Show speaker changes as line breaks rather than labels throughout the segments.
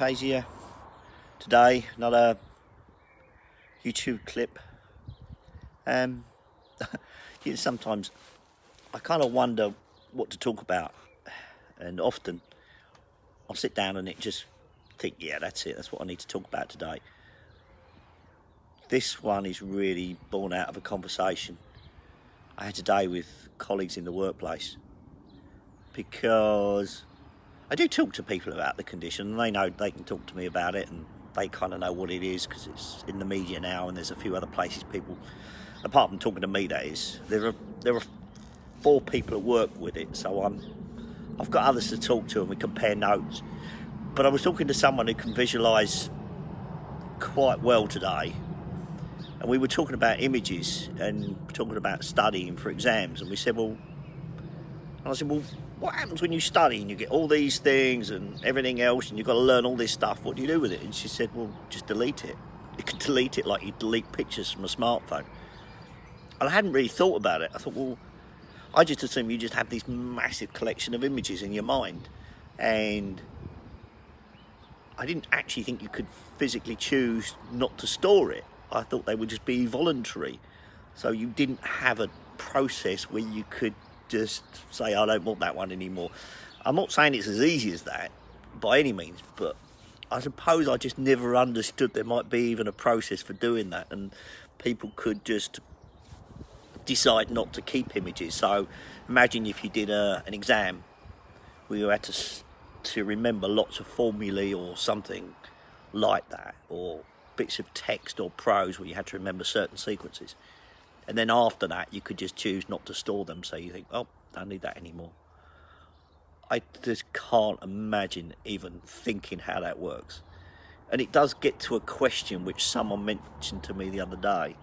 Aphantasia today, another YouTube clip. Sometimes I kind of wonder what to talk about, and often I'll sit down and just think, yeah, that's it, that's what I need to talk about today. This one is really born out of a conversation I had today with colleagues in the workplace, because I do talk to people about the condition, and they know they can talk to me about it, and they kind of know what it is because it's in the media now, and there's a few other places people, apart from talking to me, that is, there are 4 people at work with it, so I've got others to talk to, and we compare notes. But I was talking to someone who can visualise quite well today, and we were talking about images and talking about studying for exams, and I said, well, what happens when you study and you get all these things and everything else, and you've got to learn all this stuff? What do you do with it? And she said, well, just delete it. You can delete it like you delete pictures from a smartphone. And I hadn't really thought about it. I thought, well, I just assume you just have this massive collection of images in your mind, and I didn't actually think you could physically choose not to store it. I thought they would just be voluntary, so you didn't have a process where you could just say, I don't want that one anymore. I'm not saying it's as easy as that by any means, but I suppose I just never understood there might be even a process for doing that, and people could just decide not to keep images. So imagine if you did an exam where you had to remember lots of formulae or something like that, or bits of text or prose where you had to remember certain sequences. And then after that, you could just choose not to store them. So you think, oh, don't need that anymore. I just can't imagine even thinking how that works. And it does get to a question which someone mentioned to me the other day.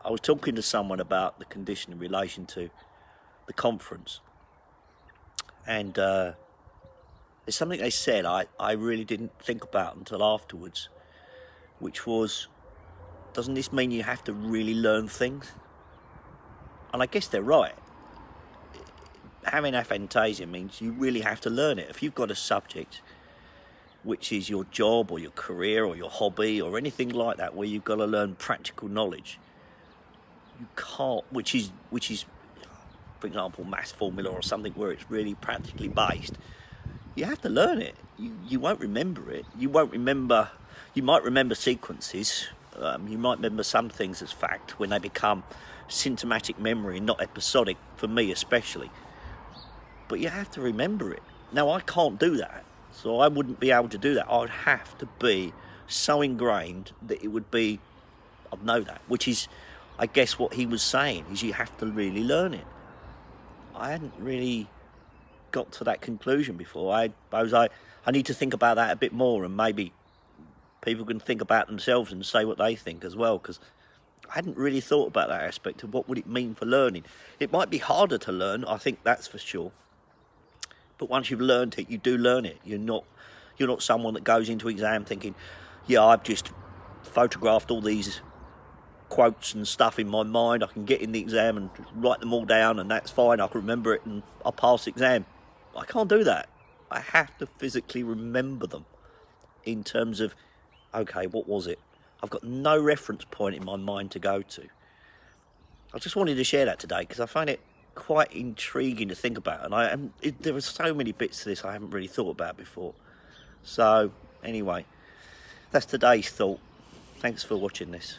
I was talking to someone about the condition in relation to the conference. And there's something they said I really didn't think about until afterwards, which was, doesn't this mean you have to really learn things? And I guess they're right. Having aphantasia means you really have to learn it. If you've got a subject which is your job or your career or your hobby or anything like that, where you've got to learn practical knowledge, you can't, which is, for example, maths formula or something where it's really practically based, you have to learn it. You won't remember it. You might remember sequences. You might remember some things as fact when they become symptomatic memory and not episodic, for me especially. But you have to remember it. Now, I can't do that, so I wouldn't be able to do that. I would have to be so ingrained that it would be, I'd know that, which is, I guess, what he was saying, is you have to really learn it. I hadn't really got to that conclusion before. I suppose I need to think about that a bit more, and maybe people can think about themselves and say what they think as well, because I hadn't really thought about that aspect of what would it mean for learning. It might be harder to learn, I think that's for sure. But once you've learned it, you do learn it. You're not someone that goes into exam thinking, yeah, I've just photographed all these quotes and stuff in my mind, I can get in the exam and write them all down, and that's fine, I can remember it and I'll pass the exam. I can't do that. I have to physically remember them in terms of, okay, what was it? I've got no reference point in my mind to go to. I just wanted to share that today because I find it quite intriguing to think about, and there are so many bits to this I haven't really thought about before. So anyway, that's today's thought. Thanks for watching this.